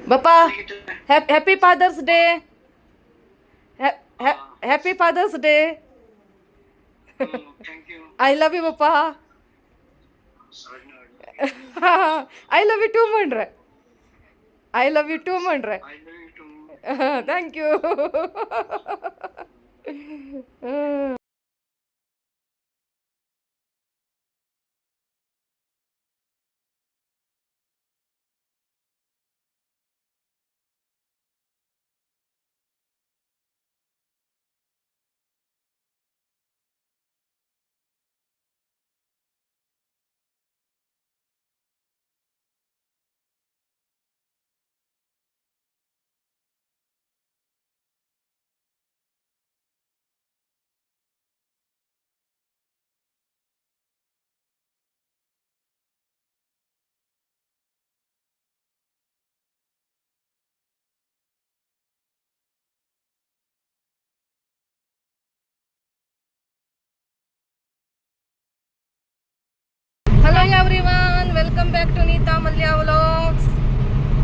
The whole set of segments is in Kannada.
Bappa, happy Father's Day. Happy Father's Day. Thank you. I love you, Bappa. I love you too, Mandre. I love you too, Mandre. I love you too. Thank you. Hello everyone, welcome back to Neeta Malya Vlogs.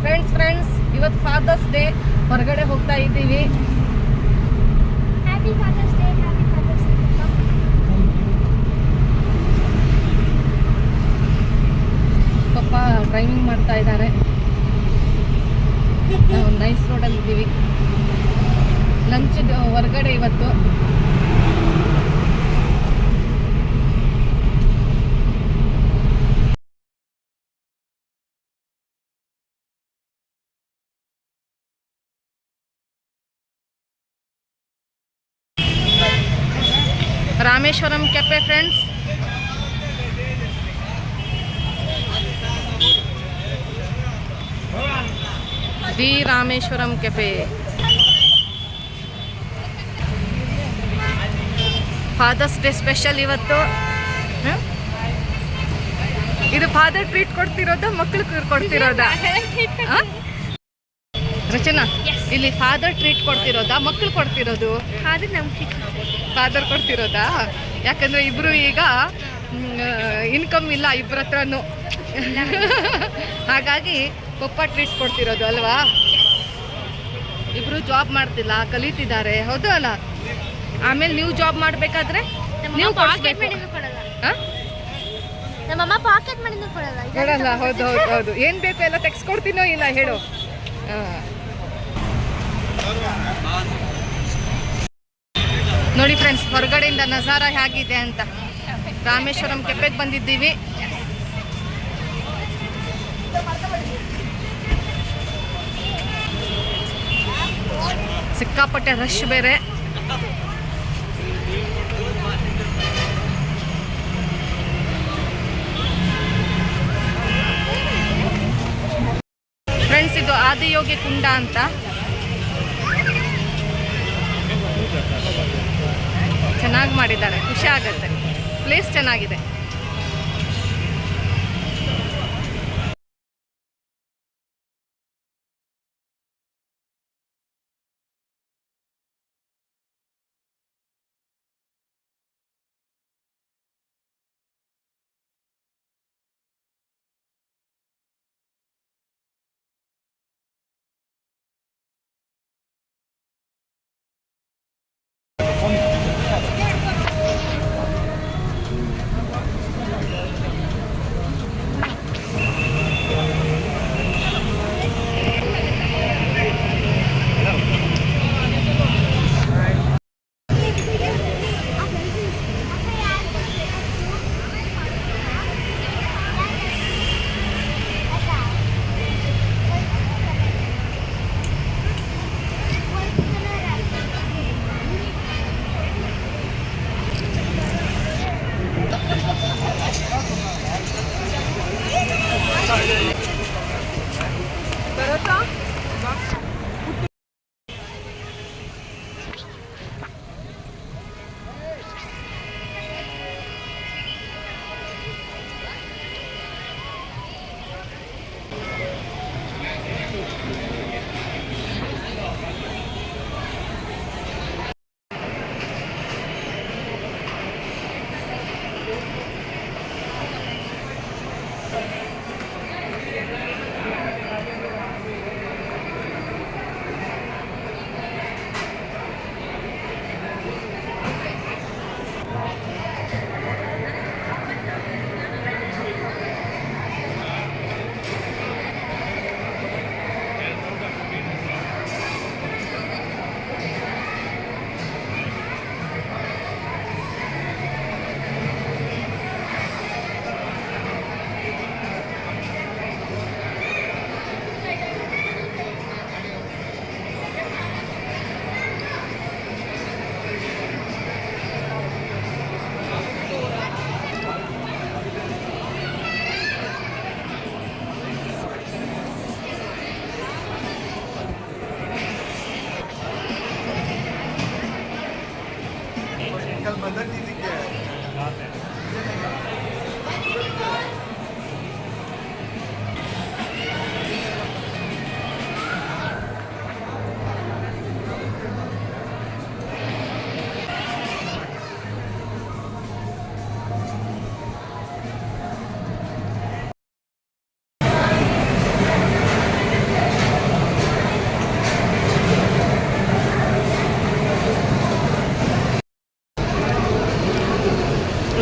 Friends ಇವತ್ತು ಫಾದರ್ಸ್ ಡೇ ಹೊರಗಡೆ ಹೋಗ್ತಾ ಇದ್ದೀವಿ. Happy father's day. Happy father's day. ಪಪ್ಪ ಡ್ರೈವಿಂಗ್ ಮಾಡ್ತಾ ಇದ್ದಾರೆ. ನಾವು ನೈಸ್ ರೋಡಲ್ಲಿ ಇದ್ದೀವಿ. ಲಂಚ್ ಹೊರಗಡೆ ಇವತ್ತು. Rameshwaram cafe friends. The Rameshwaram cafe. Father's day special ಇವತ್ತು. ಇದು ಫಾದರ್ ಟ್ರೀಟ್ ಕೊಡ್ತಿರೋದಾ ಮಕ್ಕಳು ಕೊಡ್ತಿರೋದಾ? ರಚನಾ, ಇಲ್ಲಿ ಫಾದರ್ ಟ್ರೀಟ್ ಕೊಡ್ತಿರೋದಾ ಮಕ್ಕಳು ಕೊಡ್ತಿರೋದು? ಫಾದರ್ ಕೊಡ್ತಿರೋದಾ? ಯಾಕಂದ್ರೆ ಇಬ್ರು ಈಗ ಇನ್ಕಮ್ ಇಲ್ಲ ಇಬ್ಬರ ಹತ್ರನೂ. ಹಾಗಾಗಿ ಪಪ್ಪ ಟ್ರೀಟ್ ಕೊಡ್ತಿರೋದು ಅಲ್ವಾ? ಇಬ್ರು ಜಾಬ್ ಮಾಡ್ತಿಲ್ಲ, ಕಲಿತಿದ್ದಾರೆ. ಹೌದು ಅಲ್ಲ? ಆಮೇಲೆ ನೀವು ಜಾಬ್ ಮಾಡಬೇಕಾದ್ರೆ ನೀವು ನಮ್ಮಮ್ಮ ಪಾಕೆಟ್ ಮನಿನೂ ಕೊಡಲ್ಲ. ಹೌದು ಹೌದು ಹೌದು. ಏನು ಬೇಕು ಎಲ್ಲ ತೆಗ್ಸ್ಕೊಡ್ತೀನೋ ಇಲ್ಲ ಹೇಳು. ನೋಡಿ ಫ್ರೆಂಡ್ಸ್, ಹೊರಗಡೆಯಿಂದ ನಜಾರ ಹೇಗಿದೆ ಅಂತ. ರಾಮೇಶ್ವರಂ ಕೆಫೆಗೆ ಬಂದಿದ್ದೀವಿ. ಸಿಕ್ಕಾಪಟ್ಟೆ ರಶ್ ಬೇರೆ. ಫ್ರೆಂಡ್ಸ್, ಇದು ಆದಿಯೋಗಿ ಕುಂಡ ಅಂತ. ಚೆನ್ನಾಗಿ ಮಾಡಿದ್ದಾರೆ, ಖುಷಿ ಆಗುತ್ತೆ. ಪ್ಲೇಸ್ ಚೆನ್ನಾಗಿದೆ.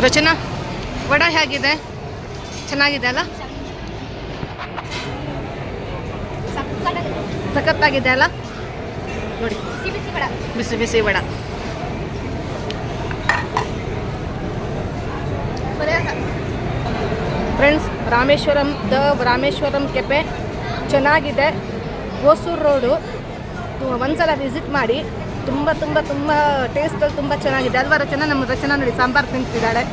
ರಚನಾ ವಡ ಹೇಗಿದೆ? ಚೆನ್ನಾಗಿದೆ ಅಲ್ಲ? ಸಖತ್ತಾಗಿದೆ ಅಲ್ಲ? ನೋಡಿ ಬಿಸಿ ಬಿಸಿ ವಡ. ಫ್ರೆಂಡ್ಸ್, ರಾಮೇಶ್ವರಂ ಕೆಫೆ ಚೆನ್ನಾಗಿದೆ. ಹೊಸೂರು ರೋಡು, ಒಂದ್ಸಲ ವಿಸಿಟ್ ಮಾಡಿ. ತುಂಬ ತುಂಬ ತುಂಬ ಟೇಸ್ಟಲ್ಲಿ ತುಂಬ ಚೆನ್ನಾಗಿದೆ ಅಲ್ವಾ ರಚನಾ? ನಮ್ಮ ರಚನಾ ನೋಡಿ ಸಾಂಬಾರು ತಿಂತಿದ್ದಾಳೆ.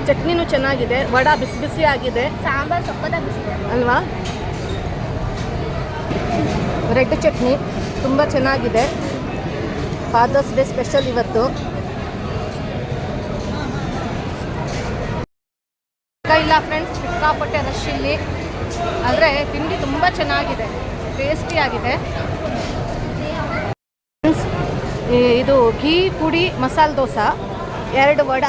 ಚಟ್ನಿನೂ ಚೆನ್ನಾಗಿದೆ, ವಡ ಬಿಸಿ ಬಿಸಿ ಆಗಿದೆ, ಸಾಂಬಾರ್ ಸಕ್ಕತ್ತಾಗಿ ಬಿಸಿದೆ ಅಲ್ವಾ? ರೆಡ್ ಚಟ್ನಿ ತುಂಬ ಚೆನ್ನಾಗಿದೆ. ಫಾದರ್ಸ್ ಡೇ ಸ್ಪೆಷಲ್ ಇವತ್ತು. ಇಲ್ಲ ಫ್ರೆಂಡ್ಸ್, ಸಿಕ್ಕಾಪಟ್ಟೆ ರಶ್ ಇಲ್ಲಿ. ಆದರೆ ತಿಂಡಿ ತುಂಬ ಚೆನ್ನಾಗಿದೆ, ಟೇಸ್ಟಿಯಾಗಿದೆ. ಇದು ಘೀ ಪುಡಿ ಮಸಾಲೆ ದೋಸೆ, 2 ವಡ,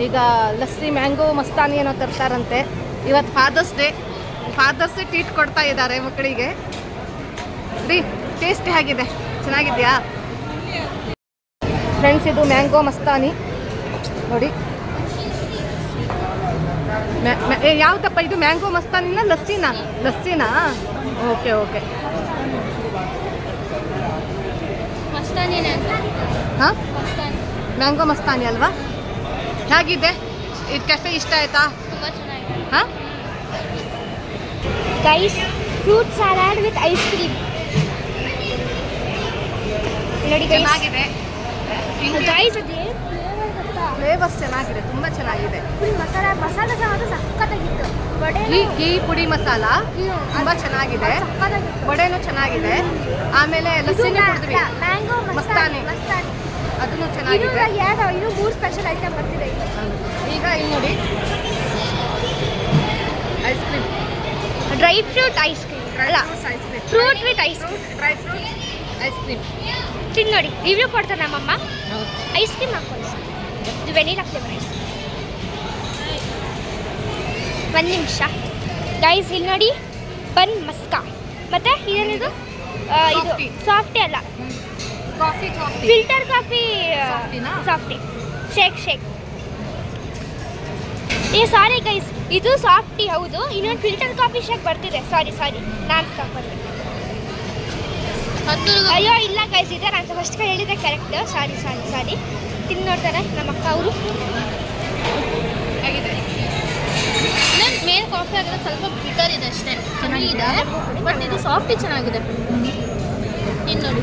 ಈಗ ಲಸ್ಸಿ ಮ್ಯಾಂಗೋ ಮಸ್ತಾನಿ ಏನೋ ತರ್ತಾರಂತೆ. ಇವತ್ತು ಫಾದರ್ಸ್ ಡೇ ಟ್ರೀಟ್ ಕೊಡ್ತಾ ಇದ್ದಾರೆ ಮಕ್ಕಳಿಗೆ. ರೀ, ಟೇಸ್ಟ್ ಹೇಗಿದೆ? ಚೆನ್ನಾಗಿದೆಯಾ ಫ್ರೆಂಡ್ಸ್? ಇದು ಮ್ಯಾಂಗೋ ಮಸ್ತಾನಿ ನೋಡಿ. ಯಾವುದಪ್ಪ ಇದು? ಮ್ಯಾಂಗೋ ಮಸ್ತಾನಿನ ಲಸ್ಸಿನಾ? Okay okay. ಹಾಂ, ಮ್ಯಾಂಗೋ ಮಸ್ತಾನಿ ಅಲ್ವಾ? ಹೇಗಿದೆ ಇದು ಕೆಫೆ? ಇಷ್ಟ ಆಯ್ತಾ? ತುಂಬ ಚೆನ್ನಾಗಿದೆ. ಹಾಂ guys, fruit salad with ice cream ನೋಡಿ ಗೈಸ್. ಚೆನ್ನಾಗಿದೆ ಗೈಸ್, ಅದೇ ಫ್ಲೇವರ್ಸ್ ಚೆನ್ನಾಗಿದೆ, ತುಂಬ ಚೆನ್ನಾಗಿದೆ. ಫುಲ್ ಮಸಾಲೆ ಸಹ ಅದು ಸಕ್ಕತ್ತಾಗಿತ್ತು. ವಡೆ ಘೀ ಪುಡಿ ಮಸಾಲ ತುಂಬ ಚೆನ್ನಾಗಿದೆ, ಸಕ್ಕತ್ತಾಗಿತ್ತು. ವಡೆನೂ ಚೆನ್ನಾಗಿದೆ. ಆಮೇಲೆ ಲಸ್ಸಿನೂ ಕುಡಿದ್ವಿ, ಮ್ಯಾಂಗೋ ಮಸ್ತಾನಿ ಅದನ್ನು ಚೆನ್ನಾಗಿದೆ. ಇದು 3 ಸ್ಪೆಷಲ್ ಐಟಮ್ ಬರ್ತಿದೆ ಈಗ ಇಲ್ಲಿ ನೋಡಿ, ice cream, dry fruit ice cream ಅಲ್ಲ, fruit with ice cream, dry fruit ice cream ತಿಂದು ನೋಡಿ. ರಿವ್ಯೂ ಕೊಡ್ತಾರೆ ನಮ್ಮಮ್ಮ. ಐಸ್ ಕ್ರೀಮ್ ಹಾಕೊಳ್ಳಿ, ಇದು ವೆನಿಲಾ ಫ್ಲೇವರ್ ಐಸ್. 1 ನಿಮಿಷ ಗೈಸ್, ಇಲ್ಲಿ ನೋಡಿ ಬನ್ ಮಸ್ಕಾ, ಮತ್ತೆ ಇದೇನಿದು? ಇದು ಸಾಫ್ಟಿ ಅಲ್ಲ, ಕಾಫಿ ಫಿಲ್ಟರ್ ಕಾಫಿ ಸಾಫ್ಟಿನಾ? Softy shake. ಸಾರಿ ಗೈಸ್, ಇದು ಸಾಫ್ಟಿ ಹೌದು. ಇನ್ನೊಂದು ಫಿಲ್ಟರ್ ಕಾಫಿ ಶೇಕ್ ಬರ್ತಿದೆ. ಸಾರಿ ನಾನು ತಗೊಂಡೆ. ಅಯ್ಯೋ ಇಲ್ಲ ಗೈಸ್, ಇದೆ ನಾನು ಫಸ್ಟ್ ಹೇಳಿದೆ ಕರೆಕ್ಟ್. ಸಾರಿ ತಿಂದು ನೋಡ್ತಾರೆ ನಮ್ಮ ಅಕ್ಕ ಅವರು. ಮೇನ್ ಕಾಫಿ ಆಗಿರೋದು ಸ್ವಲ್ಪ ಬಿಟರ್ ಇದೆ ಅಷ್ಟೇ, ಚೆನ್ನಾಗಿದೆ. ಬಟ್ ಇದು ಸಾಫ್ಟಿ ಚೆನ್ನಾಗಿದೆ. ತಿನ್ನು ನೋಡಿ.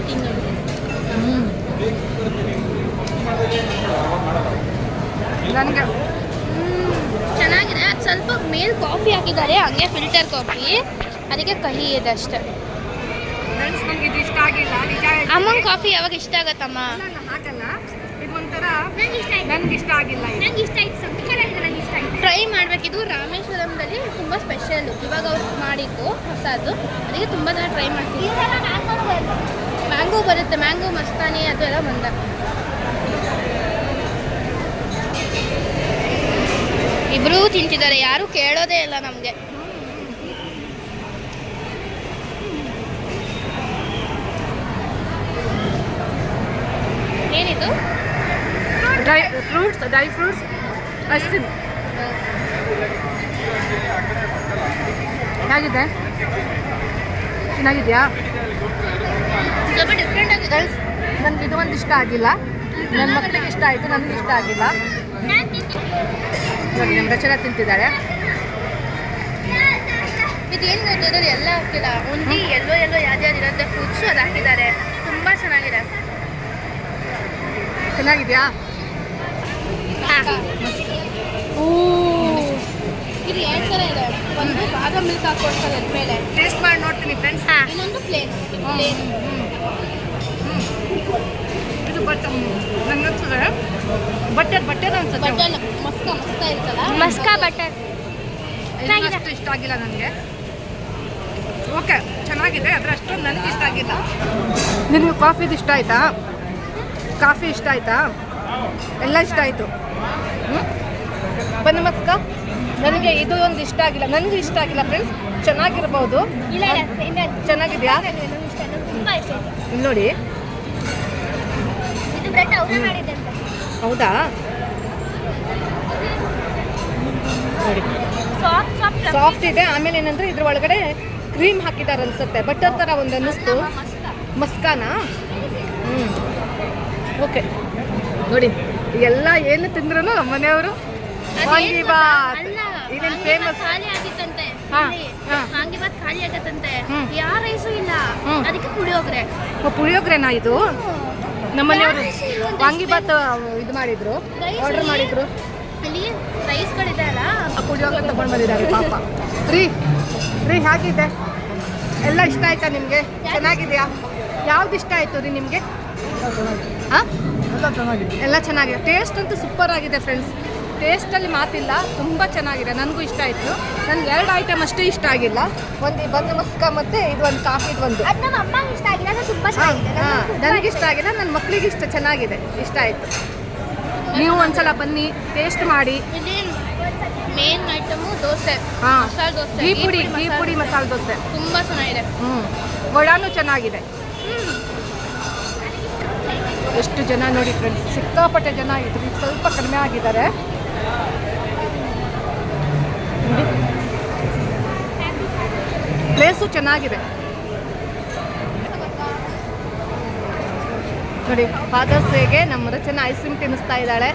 ನನಗೆ ಚೆನ್ನಾಗಿದೆ. ಸ್ವಲ್ಪ ಮೇಲ್ ಕಾಫಿ ಹಾಕಿದ್ದಾರೆ, ಹಂಗೆ ಫಿಲ್ಟರ್ ಕಾಫಿ, ಅದಕ್ಕೆ ಕಹಿ ಇದೆ ಅಷ್ಟೇ. ಫ್ರೆಂಡ್ಸ್, ನಮ್ಗೆ ಇದು ಇಷ್ಟ ಆಗಿಲ್ಲ ನಿಜ. ಅಮ್ಮಂಗೆ ಕಾಫಿ ಯಾವಾಗ ಇಷ್ಟ ಆಗತ್ತಮ್ಮ? ಹಾಗಲ್ಲ, ಇದು ಒಂಥರ ನಂಗೆ ಇಷ್ಟ ಆಯ್ತು. ನನ್ಗೆ ಇಷ್ಟ ಆಗಿಲ್ಲ. ನಂಗೆ ಇಷ್ಟ ಆಯ್ತು, ಸಕ್ಕತ್ತಾಗಿದೆ. ನಂಗೆ ಇಷ್ಟ ಆಯ್ತು. ಟ್ರೈ ಮಾಡಬೇಕಿದು. ರಾಮೇಶ್ವರಂದಲ್ಲಿ ತುಂಬ ಸ್ಪೆಷಲ್ಲು, ಇವಾಗ ಅವ್ರು ಮಾಡಿದ್ದು ಹೊಸದು, ಅದಕ್ಕೆ ತುಂಬ ಜನ ಟ್ರೈ ಮಾಡ್ತೀವಿ. ಮ್ಯಾಂಗೋ ಬರುತ್ತೆ, ಮ್ಯಾಂಗೋ ಮಸ್ತಾನಿ ಅದು ಎಲ್ಲ ಬಂದ. ಇಬ್ಬರೂ ತಿಂತಿದ್ದಾರೆ, ಯಾರೂ ಕೇಳೋದೇ ಇಲ್ಲ ನಮಗೆ. ಏನಿದು? ಡ್ರೈ ಫ್ರೂಟ್ಸ್ ಐಸ್ ಕ್ರೀಮ್ ಹೇಗಿದೆ? ಚೆನ್ನಾಗಿದೆಯಾ? ಸ್ವಲ್ಪ ಡಿಫ್ರೆಂಟ್ ಆಗಿದೆ. ನನಗೆ ಇದು ಒಂದು ಇಷ್ಟ ಆಗಿಲ್ಲ, ನನ್ನ ಮಕ್ಕಳಿಗೆ ಇಷ್ಟ ಆಯಿತು, ನನಗೆ ಇಷ್ಟ ಆಗಿಲ್ಲ. ನೋಡಿ, ನಮ್ಮ ರಚನಾ ತಿಂತಿದ್ದಾಳೆ. ಇದೇನು ಗೊತ್ತಿರೋದು ಎಲ್ಲ ಹಾಕಿಲ್ಲ, ಒಂದಿ ಎಲ್ಲೋ ಯಾವ್ದು ಇರುತ್ತೆ ಫ್ರೂಟ್ಸು ಅದು ಹಾಕಿದ್ದಾರೆ. ತುಂಬ ಚೆನ್ನಾಗಿದೆ. ಚೆನ್ನಾಗಿದೆಯಾ? ಇದು 2 ಥರ ಇದೆ. ಒಂದು ಬಾದಾಮ್ ಮಿಲ್ಕ್ ಹಾಕೊಡ್ತಾರೆ ಅದ್ರ ಮೇಲೆ. ಟೇಸ್ಟ್ ಮಾಡಿ ನೋಡ್ತೀನಿ ಫ್ರೆಂಡ್ಸ್. ಇನ್ನೊಂದು ಪ್ಲೇನ್. ಇದು ಬಟ್ ನಂಗೆ ಅನ್ಸುತ್ತೆ ಬಟ್ಟರ್ ಅನ್ಸುತ್ತೆ. ಬಟನ್ ಮಸ್ತಾ ಇರ್ತಲ್ಲ. ಮಸ್ಕಾ ಬಟರ್ ಚೆನ್ನಾಗಿದೆ. ಅಷ್ಟು ಇಷ್ಟ ಆಗಿಲ್ಲ ನನಗೆ. ಓಕೆ ಚೆನ್ನಾಗಿದೆ ಆದರೆ ಅಷ್ಟೊಂದು ನನಗೆ ಇಷ್ಟ ಆಗಿಲ್ಲ. ನಿನಗೆ ಕಾಫಿದು ಇಷ್ಟ ಆಯಿತಾ? ಕಾಫಿ ಇಷ್ಟ ಆಯಿತಾ? ಎಲ್ಲ ಇಷ್ಟ ಆಯಿತು. ಬನ್ನಿ ಮಸ್ಕ. ನನಗೆ ಇದು ಒಂದು ಇಷ್ಟ ಆಗಿಲ್ಲ, ನನಗೂ ಇಷ್ಟ ಆಗಿಲ್ಲ ಫ್ರೆಂಡ್ಸ್. ಚೆನ್ನಾಗಿರ್ಬೋದು. ಇಲ್ಲ ಇಲ್ಲ ಚೆನ್ನಾಗಿದೆಯಾ? ತುಂಬ ಇಷ್ಟ ಇದೆ. ಇಲ್ಲಿ ನೋಡಿ. ಇದು ಬ್ರೆಡ್ ಅವ್ರು ಮಾಡಿದ್ದಂತೆ. ಹೌದಾ? ನೋಡಿ ಸಾಫ್ಟ್ ಸಾಫ್ಟ್ ಇದೆ. ಆಮೇಲೆ ಏನಂದರೆ ಇದ್ರ ಒಳಗಡೆ ಕ್ರೀಮ್ ಹಾಕಿದ್ದಾರೆ ಅನ್ಸುತ್ತೆ. ಬಟರ್ ಥರ ಒಂದು ಅನ್ನಿಸ್ತು. ಮಸ್ಕಾನಾ? ಓಕೆ ನೋಡಿ, ಎಲ್ಲ ಏನು ತಿಂದ್ರು ನಮ್ಮ ಮನೆಯವರು ವಾಂಗಿಬಾತ್ ಇದೇನು ಫೇಮಸ್. ಖಾಲಿ ಆಗಿತ್ತಂತೆ. ಹಾ, ಹಾ. ವಾಂಗಿಬಾತ್ ಖಾಲಿ ಆಗತ್ತಂತೆ. ಹ್ಮ್. ಯಾವ ರೈಸು ಇಲ್ಲ. ಹ್ಮ್. ಅದಕ್ಕೆ ಪುಳಿಯೋಗರೆ. ಪುಳಿಯೋಗ್ರೆನಾ ಇದು? ನಮ್ಮ ಮನೆಯವರು ಯಾವ rice ಇಲ್ವಂತೆ? ವಾಂಗಿಬಾತ್ ಇದು ಮಾಡಿದ್ರು, Rice ಆರ್ಡರ್ ಇಲ್ಲಿ? ಮಾಡಿದ್ರು. ಅಲ್ಲಿ ರೈಸ್ಗಳಿದೆ ಅಲ್ಲ. ಆ ಪುಳಿಯೋಗರೆ ತಗೊಂಡು ಬಂದಿದ್ದಾರೆ ಪಾಪ. ರೀ ಹೇಗಿದೆ? ಎಲ್ಲ ಇಷ್ಟ ಆಯ್ತಾ ನಿಮಗೆ? ಚೆನ್ನಾಗಿದೆಯಾ? ಯಾವ್ದು ಇಷ್ಟ ಆಯಿತು ರೀ ನಿಮಗೆ? ಹಾಂ, ಎಲ್ಲ ಚೆನ್ನಾಗಿದೆ. ಟೇಸ್ಟ್ ಅಂತೂ ಸೂಪರ್ ಆಗಿದೆ ಫ್ರೆಂಡ್ಸ್. ಟೇಸ್ಟಲ್ಲಿ ಮಾತಿಲ್ಲ, ತುಂಬ ಚೆನ್ನಾಗಿದೆ. ನನಗೂ ಇಷ್ಟ ಆಯಿತು. ನನಗೆ 2 ಐಟಮ್ ಅಷ್ಟೇ ಇಷ್ಟ ಆಗಿಲ್ಲ. ಒಂದು ಈ ಬನ್ ಮಸ್ಕ ಮತ್ತು ಇದು ಒಂದು ಕಾಫಿದು ಒಂದು. ಅದು ನಮ್ಮ ಅಮ್ಮಂಗೆ ಇಷ್ಟ ಆಗಿಲ್ಲ, ಅದು ತುಂಬ ಹಾಂ ಚೆನ್ನಾಗಿದೆ. ನನಗೆ ಇಷ್ಟ ಆಗಿಲ್ಲ, ನನ್ನ ಮಕ್ಕಳಿಗೆ ಚೆನ್ನಾಗಿದೆ, ಇಷ್ಟ ಆಯಿತು. ನೀವು ಒಂದ್ಸಲ ಬನ್ನಿ, ಟೇಸ್ಟ್ ಮಾಡಿ. ಇಲ್ಲಿ ಮೇನ್ ಐಟಮು ದೋಸೆ. ಹಾಂ, ಮಸಾಲೆ ದೋಸೆ. ಘೀ ಪುಡಿ ಮಸಾಲೆ ದೋಸೆ. ತುಂಬ ಚೆನ್ನಾಗಿದೆ. ವಡಾನು ಚೆನ್ನಾಗಿದೆ. ಎಷ್ಟು ಜನ ನೋಡಿ ಫ್ರೆಂಡ್ಸ್, ಸಿಕ್ಕಾಪಟ್ಟೆ ಜನ ಇದ್ರು. ಈಗ ಸ್ವಲ್ಪ ಕಡಿಮೆ ಆಗಿದ್ದಾರೆ. ಪ್ಲೇಸು ಚೆನ್ನಾಗಿದೆ ನೋಡಿ. ಫಾದರ್ಸ್ ಡೇಗೆ ನಮ್ಮ ರಚನೆ ಐಸ್ ಕ್ರೀಮ್ ತಿನ್ನಿಸ್ತಾ ಇದ್ದಾಳೆ.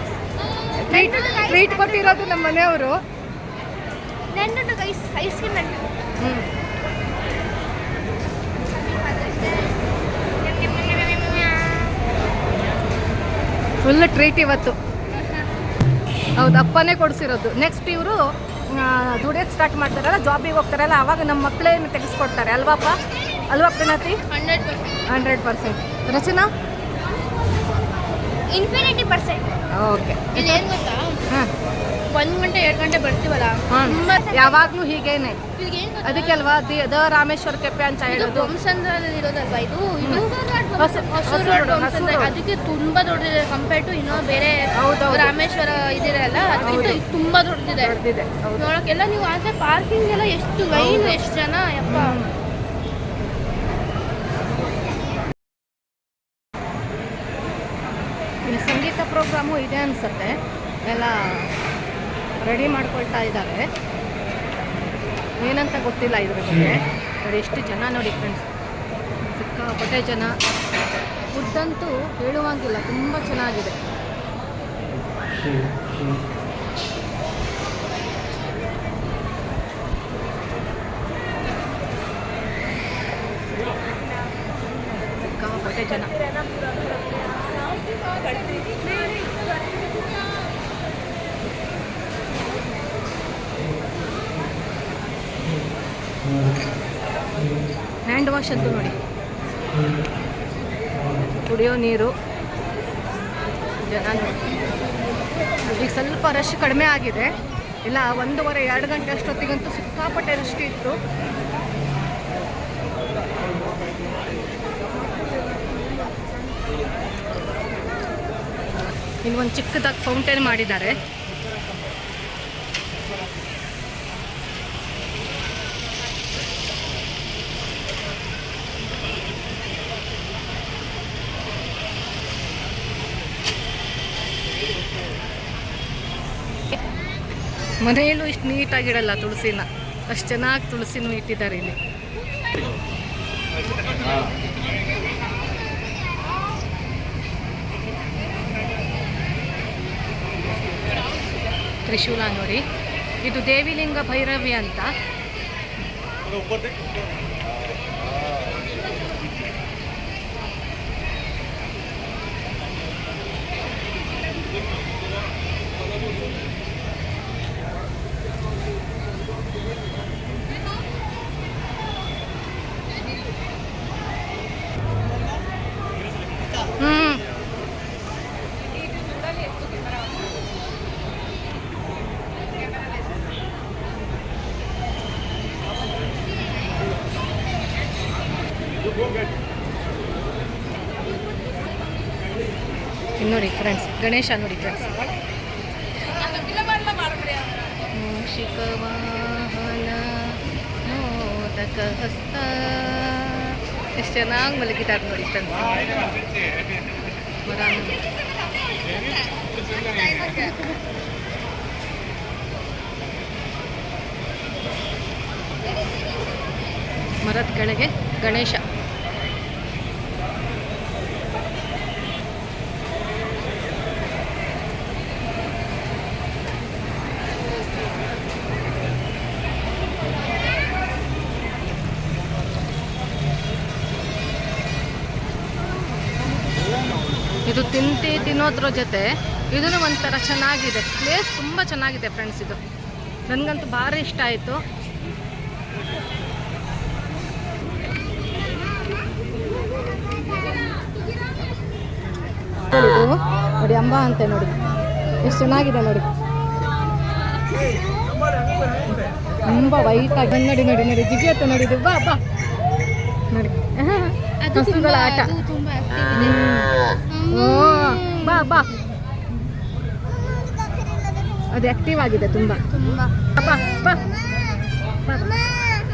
ಟ್ರೀಟ್ ಕೊಟ್ಟಿರೋದು ನಮ್ಮ ಮನೆಯವರು. ನನ್ನ ಐಸ್ ಕ್ರೀಮ್ ನನ್ನ ಫುಲ್ ಟ್ರೀಟ್ ಇವತ್ತು. ಹೌದು, ಅಪ್ಪನೇ ಕೊಡಿಸಿರೋದು. ನೆಕ್ಸ್ಟ್ ಇವರು ದುಡಿಯೋಕ್ಕೆ ಸ್ಟಾರ್ಟ್ ಮಾಡ್ತಾರಲ್ಲ, ಜಾಬಿಗೆ ಹೋಗ್ತಾರಲ್ಲ, ಆವಾಗ ನಮ್ಮ ಮಕ್ಕಳೇನು ತೆಗೆಸ್ಕೊಡ್ತಾರೆ ಅಲ್ವಾಪ್ಪ? ಅಲ್ವಾ ಪ್ರಣತಿ? 100%. 100%. ರಚನಾ? ಇನ್ಫಿನಿಟಿ%. ಓಕೆ. ಇಲ್ಲಿ ಏನು ಗೊತ್ತಾ, ಹಾಂ 1 ಗಂಟೆ 2 ಗಂಟೆ ಬರ್ತೀವಲ್ಲ, ಹಾಂ, ಯಾವಾಗಲೂ ಹೀಗೇನೆ. ಇಲ್ಲಿಗೆ ಏನು ಗೊತ್ತಾ, ಅದಕ್ಕೆ ಅಲ್ವಾ ದ ರಾಮೇಶ್ವರ ಕೆಪ್ಪೆ ಅಂತ ಇದು ಹೇಳೋದು. ಬೊಮ್ಮಸಂದ್ರದಲ್ಲಿ ಇರೋದಲ್ವಾ ಇದು ಹೊಸೂರು ರೋಡ್, ಬೊಮ್ಮಸಂದ್ರ. ಅದಕ್ಕೆ ತುಂಬಾ ದೊಡ್ಡದಿದೆ ಕಂಪೇರ್ ಟು ಇನ್ನೂ ಬೇರೆ ಹೌದೌದು. ರಾಮೇಶ್ವರ ಇದಿರಲ್ಲ, ಅದಕ್ಕಿಂತ ಇದು ತುಂಬಾ ದೊಡ್ಡದಿದೆ. ದೊಡ್ಡದಿದೆ. ಹೌದು. ನೋಡಕ್ಕೆಲ್ಲ ನೀವು ಆದ್ರೆ ಪಾರ್ಕಿಂಗ್ ಎಲ್ಲ ಎಷ್ಟು ಲೈನ್, ಎಷ್ಟು ಜನ ಯಪ್ಪ. ಇಲ್ಲಿ ಸಂಗೀತ ಪ್ರೋಗ್ರಾಮು ಇದೆ ಅನಿಸುತ್ತೆ. ಎಲ್ಲ ರೆಡಿ ಮಾಡ್ಕೊಳ್ತಾ ಇದ್ದಾರೆ. ಏನಂತ ಗೊತ್ತಿಲ್ಲ ಇದ್ರ ಬಗ್ಗೆ. ನೋಡಿ ಎಷ್ಟು ಜನ ನೋಡಿ ಫ್ರೆಂಡ್ಸ್, ಸಿಕ್ಕಾಪಟ್ಟೆ ಜನ. ಫುಡ್ಡಂತೂ ಹೇಳುವಂಗಿಲ್ಲ, ತುಂಬ ಚೆನ್ನಾಗಿದೆ. ಸಿಕ್ಕಾಪಟ್ಟೆ ಜನ. ಹ್ಯಾಂಡ್ ವಾಶ್ ಅಂತೂ ನೋಡಿ, ಕುಡಿಯೋ ನೀರು, ಜನ ನೋಡಿ. ಈಗ ಸ್ವಲ್ಪ ರಶ್ ಕಡಿಮೆ ಆಗಿದೆ. ಇಲ್ಲ 1:30-2 ಗಂಟೆ ಅಷ್ಟೊತ್ತಿಗಂತೂ ಸಿಕ್ಕಾಪಟ್ಟೆ ರಶ್ ಇತ್ತು. ಇಲ್ಲಿ ಒಂದು ಚಿಕ್ಕದಾಗಿ ಫೌಂಟೇನ್ ಮಾಡಿದ್ದಾರೆ. ಮನೆಯಲ್ಲೂ ಇಷ್ಟು ನೀಟಾಗಿಡಲ್ಲ ತುಳಸಿನ, ಅಷ್ಟು ಚೆನ್ನಾಗಿ ತುಳಸಿನೂ ಇಟ್ಟಿದ್ದಾರೆ ಇಲ್ಲಿ. ತ್ರಿಶೂಲ ನೋಡಿ, ಇದು ದೇವಿಲಿಂಗ ಭೈರವಿ ಅಂತ. ಇಲ್ಲಿ ನೋಡಿ ಫ್ರೆಂಡ್ಸ್, ಗಣೇಶ ನೋಡಿ ಫ್ರೆಂಡ್ಸ್. ಮೂಷಿಕ ವಾಹನ ಮೋದಕ ಹಸ್ತ, ಎಷ್ಟು ಚೆನ್ನಾಗಿ ಮಲಗಿದ್ದಾರೆ ನೋಡಿ ಫ್ರೆಂಡ್ಸ್. ಮರದ ಕೆಳಗೆ ಗಣೇಶ. ಇದು ತಿನ್ನೋದ್ರ ಜೊತೆ ಇದನ್ನು ಒಂಥರ ಚೆನ್ನಾಗಿದೆ. ಪ್ಲೇಸ್ ತುಂಬ ಚೆನ್ನಾಗಿದೆ ಫ್ರೆಂಡ್ಸ್. ಇದು ನನಗಂತೂ ಭಾರಿ ಇಷ್ಟ ಆಯಿತು. ನೋಡಿ ಅಂಬ ಅಂತೆ ನೋಡಿ, ಎಷ್ಟು ಚೆನ್ನಾಗಿದೆ ನೋಡಿ. ತುಂಬ ವೈಟ್ ಆಗಿ ನೋಡಿ ನೋಡಿ ನೋಡಿ ಜಿಗಿಯತ್ತೆ ನೋಡಿ. ಇದು ಬಾ ಬಾ ನೋಡಿ, ಹಸುಗಳ ಆಟ. ಓ ಬಾ ಬಾ, ಅದು ಆಕ್ಟಿವ್ ಆಗಿದೆ ತುಂಬ. ಬಾ ಬಾ ಬಾ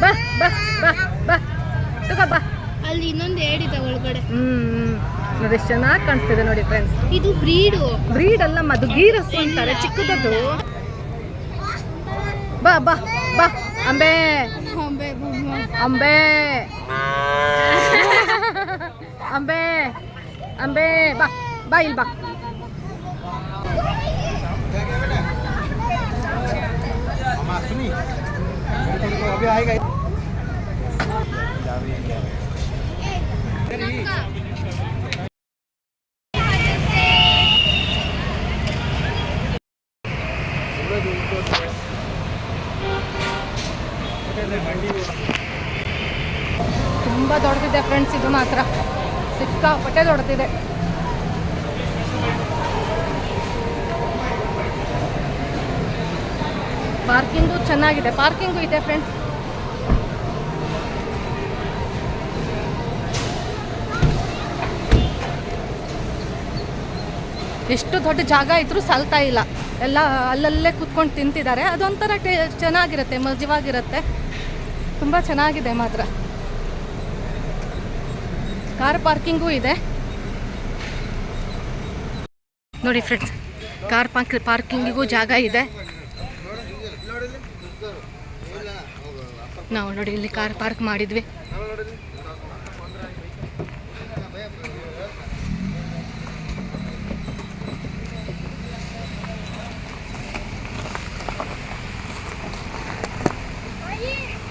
ಬಾ ಬಾ ಬಾ ಬಾ ತಗೋ ಬಾ. ಅಲ್ಲಿ ಇನ್ನೊಂದು ಏಡಿದೆ ಒಳಗಡೆ. ನೋಡಿ ಎಷ್ಟು ಚೆನ್ನಾಗಿ ಕಾಣಿಸ್ತಿದೆ ನೋಡಿ ಫ್ರೆಂಡ್ಸ್. ಇದು ಬ್ರೀಡ್ ಅಲ್ಲ, ಅದು ಗೀರ್ ಹಸು ಅಂತಾರೆ, ಚಿಕ್ಕದದು. ಬಾ ಬಾ ಬಾ ಅಂಬೆ ಅಂಬೆ ಅಂಬೆ ಅಂಬೆ ಬಾ ಬಾ ಇಲ್ಲಿ ಬಾ. ತುಂಬ ದೊಡ್ಡದಿದೆ ಫ್ರೆಂಡ್ಸ್, ಇದು ಮಾತ್ರ ಸಿಕ್ಕಾಪಟ್ಟೆ ದೊಡ್ಡದಿದೆ. ಪಾರ್ಕಿಂಗು ಚೆನ್ನಾಗಿದೆ, ಪಾರ್ಕಿಂಗು ಇದೆ ಫ್ರೆಂಡ್ಸ್. ಎಷ್ಟು ದೊಡ್ಡ ಜಾಗ ಇದ್ರೂ ಸಾಲ್ತಾ ಇಲ್ಲ, ಎಲ್ಲ ಅಲ್ಲಲ್ಲೇ ಕೂತ್ಕೊಂಡು ತಿಂತಿದ್ದಾರೆ. ಅದೊಂಥರ ಚೆನ್ನಾಗಿರುತ್ತೆ, ಮಜವಾಗಿರುತ್ತೆ, ತುಂಬ ಚೆನ್ನಾಗಿದೆ ಮಾತ್ರ. ಕಾರ್ ಪಾರ್ಕಿಂಗೂ ಇದೆ ನೋಡಿ ಫ್ರೆಂಡ್ಸ್. ಕಾರ್ ಪಾರ್ಕಿಂಗಿಗೂ ಜಾಗ ಇದೆ. ನಾವು ನೋಡಿ ಇಲ್ಲಿ ಕಾರ್ ಪಾರ್ಕ್ ಮಾಡಿದ್ವಿ.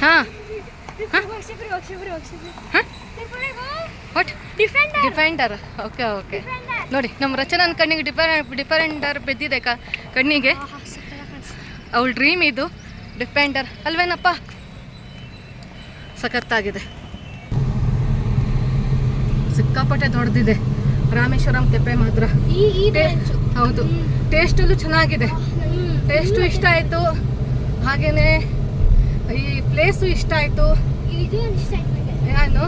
ಹಾಂ ಡಿಫೆಂಡರ್. ಓಕೆ ಓಕೆ ನೋಡಿ, ನಮ್ಮ ರಚನನ ಕಣ್ಣಿಗೆ ಡಿಫೆಂಡರ್ ಬಿದ್ದಿದೆ ಕಣ್ಣಿಗೆ. ಅವಳ ಡ್ರೀಮ್ ಇದು ಡಿಫೆಂಡರ್ ಅಲ್ವೇನಪ್ಪ? ಸಖತ್ತಾಗಿದೆ, ಸಿಕ್ಕಾಪಟ್ಟೆ ದೊಡ್ಡದಿದೆ ರಾಮೇಶ್ವರಂ ಕೆಫೆ ಮಾತ್ರ. ಹೌದು, ಟೇಸ್ಟಲ್ಲೂ ಚೆನ್ನಾಗಿದೆ, ಟೇಸ್ಟು ಇಷ್ಟ ಆಯಿತು. ಹಾಗೇನೆ ಈ ಪ್ಲೇಸು ಇಷ್ಟ ಆಯಿತು. ಏನು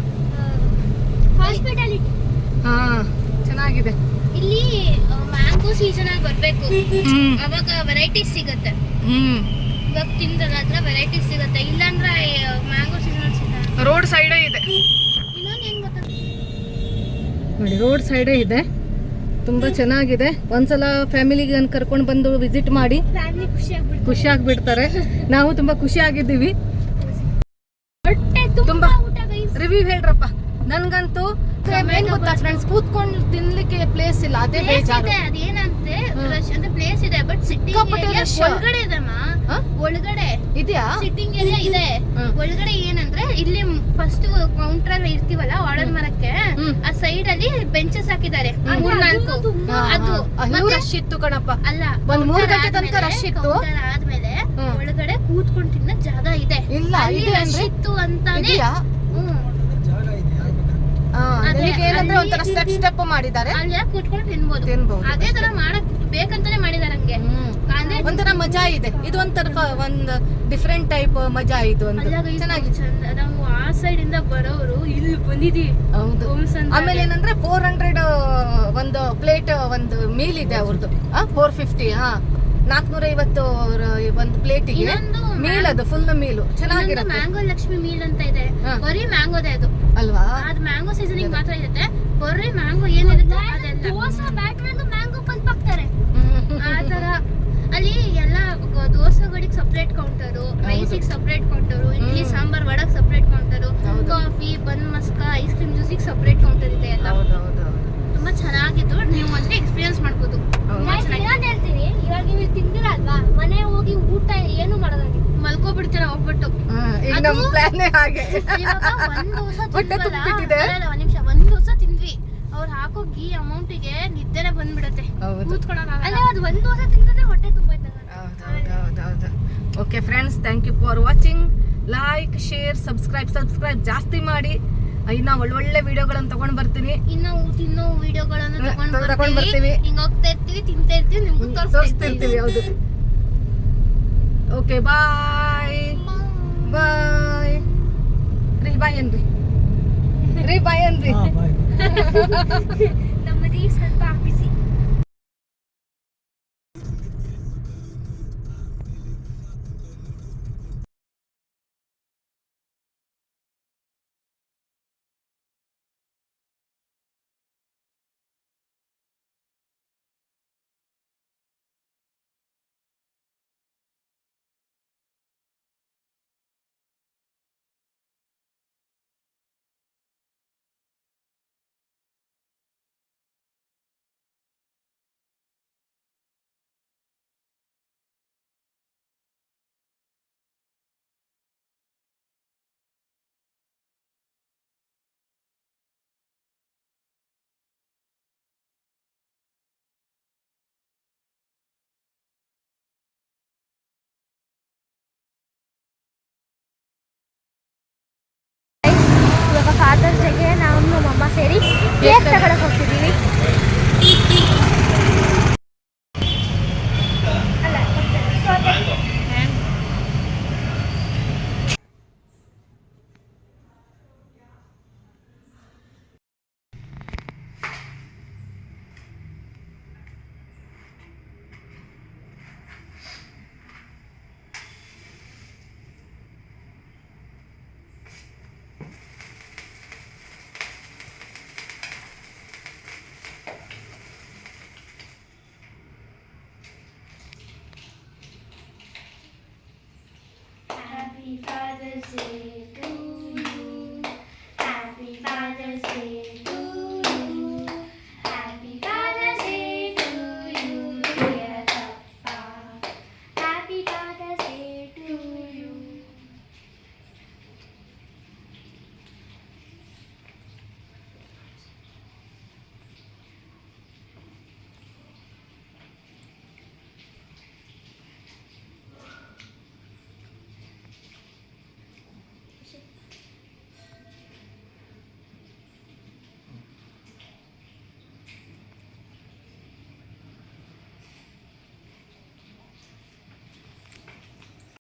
ಹಾಂ ಚೆನ್ನಾಗಿದೆ. ಇಲ್ಲಿ ಮ್ಯಾಂಗೋ ಸೀಸನ್ ಅಲ್ಲಿ ಬರ್ಬೇಕು, ಅವಾಗ ವೆರೈಟೀಸ್ ಸಿಗುತ್ತೆ. ಇವಾಗ ತಿಂದ್ರಲ್ಲ ಹತ್ರ ವೆರೈಟೀಸ್ ಸಿಗುತ್ತೆ, ಇಲ್ಲಾಂದ್ರೆ ಮ್ಯಾಂಗೋ ಸೀಸನ್ ಅಲ್ಲಿ ಸಿಗಲ್ಲ. ರೋಡ್ ಸೈಡೇ ಇದೆ ಇನ್ನೊಂದು ಏನು ಗೊತ್ತಾ ನೋಡಿ, ರೋಡ್ ಸೈಡೇ ಇದೆ, ತುಂಬ ಚೆನ್ನಾಗಿದೆ. ಒಂದ್ಸಲ ಫ್ಯಾಮಿಲಿಗೆ ಕರ್ಕೊಂಡು ಬಂದು ವಿಸಿಟ್ ಮಾಡಿ, ಫ್ಯಾಮಿಲಿ ಖುಷಿಯಾಗ್ಬಿಡ್ತಾರೆ. ನಾವು ತುಂಬ ಖುಷಿಯಾಗಿದ್ದೀವಿ. ತುಂಬ ರಿವ್ಯೂ ಹೇಳ್ರಪ್ಪ. ನನ್ಗಂತೂ ಏನ್ ಗೊತ್ತಾ ಫ್ರೆಂಡ್ಸ್, ಕೂತ್ಕೊಂಡು ತಿನ್ಲಿಕ್ಕೆ ಪ್ಲೇಸ್ ಇಲ್ಲ, ಅದೇ ಬೇಜಾರು. ಅದೇನಂದ್ರೆ ಅಂದ್ರೆ ಪ್ಲೇಸ್ ಇದೆ, ಬಟ್ ಸಿಟ್ಟಿಂಗ್ ಒಳಗಡೆ ಇದೆಮ್ಮ, ಒಳಗಡೆ ಇದೆಯಾ ಸಿಟ್ಟಿಂಗ್ ಏರಿಯಾ ಇದೆ. ಒಳಗಡೆ ಏನಂದ್ರೆ ಇಲ್ಲಿ ಫಸ್ಟ್ ಕೌಂಟರ್ ಅಲ್ಲಿ ಇರ್ತೀವಲ್ಲ ಆರ್ಡರ್ ಮಾಡಕ್ಕೆ, ಆ ಸೈಡ್ ಅಲ್ಲಿ ಬೆಂಚಸ್ ಹಾಕಿದ್ದಾರೆ 3-4. ಅದು ರಶ್ ಇತ್ತು ಕಣಪ್ಪ, ಅಲ್ಲ ಒಂದ್ 3 ಗಂಟೆ ತನಕ ರಶ್ ಇತ್ತು. ಆದ್ಮೇಲೆ ಒಳಗಡೆ ಕೂತ್ಕೊಂಡು ತಿನ್ನೋ ಜಾಗ ಇದೆ. ಇಲ್ಲ ಇದೆ ರಶ್ ಇತ್ತು ಅಂತಾನೆ. ಅದೇ, ಈಗ ಏನಂದ್ರೆ ಅಲ್ಲಿ ಒಂಥರ ಸ್ಟೆಪ್ ಮಾಡಿದ್ದಾರೆ, ಅಲ್ಲಿ ಕೂತ್ಕೊಂಡು ತಿನ್ಬೋದು. ತಿನ್ಬಹುದು ಅದೇ ತರ ಮಾಡಕ್ ಬೇಕಂತಾನೆ ಮಾಡಿದಾರೆ ಹಂಗೆ. ಅಂದ್ರೆ ಒಂಥರ ಮಜಾ ಇದೆ. ಇದು ಒಂಥರ ಒಂದು ಡಿಫ್ರೆಂಟ್ ಟೈಪ್ ಮಜಾ ಇದು ಒಂದು ಅಲ್ಲಾಗ ಇದು ಚೆನ್ನಾಗಿ. ಚಂದ. ನಾವು ಆ ಸೈಡ್ ಇಂದ ಬರೋರು ಇಲ್ಲಿ ಬಂದಿದೀವಿ. ಹೌದು. ಆಮೇಲೆ ಏನಂದ್ರೆ 400 ಒಂದು ಪ್ಲೇಟ್ ಒಂದು ಮೀಲ್ ಇದೆ ಅವ್ರದ್ದು. 450 450 ಒಂದು ಪ್ಲೇಟಿಗೆ ಇನ್ನೊಂದು ಮೀಲ್, ಅದು ಫುಲ್ ಮೀಲು ಚೆನ್ನಾಗಿರುತ್ತೆ. ಮ್ಯಾಂಗೋ ಲಕ್ಷ್ಮಿ ಮೀಲ್ ಅಂತ ಇದೆ. ಹಾ. ಬರೀ ಮ್ಯಾಂಗೋದೇ ಅದು. ಅಲ್ವಾ? ಅದು ಮ್ಯಾಂಗೋ ಸೀಸನಿಂಗ್ ಮಾತ್ರ ಇರುತ್ತೆ. ಬರೀ ಮ್ಯಾಂಗೋ ಏನಿರುತ್ತೆ ಅದೆಲ್ಲ ಮ್ಯಾಂಗೋ ಪಲ್ಪ್ ಹಾಕ್ತಾರೆ. ಆ ತರ ಅಲ್ಲಿ ಎಲ್ಲ ದೋಸೆಗಳಿಗೆ ಸಪ್ರೇಟ್ ಕೌಂಟರು, ರೈಸಿಗೆ ಸಪ್ರೇಟ್ ಕೌಂಟರು, ಇಡ್ಲಿ ಸಾಂಬಾರ್ ವಡಕ್ separate counter, coffee bun maska ice cream ಜ್ಯೂಸಿಗೆ ಸಪ್ರೇಟ್ ಕೌಂಟರ್ ಇದೆ ಎಲ್ಲ. ತುಂಬಾ ಚೆನ್ನಾಗಿತ್ತು. ನೀವು ಒಂದೇ ಎಕ್ಸ್ಪೀರಿಯನ್ಸ್ ಮಾಡ್ಬೋದು. ಹೇಳ್ತೀನಿ, ಇವಾಗ ನೀವು ತಿಂದಿರಲ್ವಾ, ಮನೆ ಹೋಗಿ ಊಟ ಏನು ಮಾಡೋದು, ಮಲ್ಕೋಬಿಡ್ತೀರ ಹೋಗ್ಬಿಟ್ಟು. ಈಗ ನಮ್ಮ ಪ್ಲಾನ್ ಹಾಗೆ. ಇವಾಗ ಒಂದ್ ದೋಸೆ ಹೊಟ್ಟೆ ತುಂಬಿಟ್ಟಿದೆ. ಒಂದ್ ನಿಮಿಷ, ಒಂದ್ ದೋಸೆ ತಿಂದ್ವಿ, ಅವ್ರು ಹಾಕೋ ಗೀ ಅಮೌಂಟಿಗೆ ನಿದ್ದೆನೆ ಬಂದ್ಬಿಡತ್ತೆ. ಕೂತ್ಕೊಳಕ್ಕಾಗಲ್ಲ. ಅದು ಒಂದ್ ದೋಸೆ ತಿಂದ್ರೆ ಹೊಟ್ಟೆ ತುಂಬೈತೆ. Okay friends, thank you for watching. Like, share, subscribe ಜಾಸ್ತಿ ಮಾಡಿ. ಇನ್ನ ಒಳ್ಳೊಳ್ಳೆ ವಿಡಿಯೋಗಳನ್ನ ತಗೊಂಡ್ ಬರ್ತೀನಿ. ಇನ್ನು ತಿನ್ನೋ ವಿಡಿಯೋಗಳನ್ನ ತಗೊಂಡ್ ಬರ್ತೀವಿ. ಹಿಂಗ್ ಹೋಗ್ತಾ ಇರ್ತೀವಿ, ತಿಂತಾ ಇರ್ತೀವಿ, ನಿಮ್ಗೂ ತೋರಿಸ್ತಿರ್ತೀವಿ. ಹೌದು. ಓಕೆ, ಬಾಯ್ ಬಾಯ್ ರೀ. ಬಾಯ್ ಏನ್ರಿ ರೀ? ಬಾಯ್ ಏನ್ರಿ? ನಮ್ಮದಿ ಸ್ವಲ್ಪ ಹಾಕಿಸಿ. ಫಾದರ್ಸ್ ಡೇಗೆ ನಾವು ನಮ್ಮಮ್ಮ ಸೇರಿ ಕೇಕ್ ತಗೊಳಕ್ ಹೋಗ್ತಿದ್ದೀವಿ.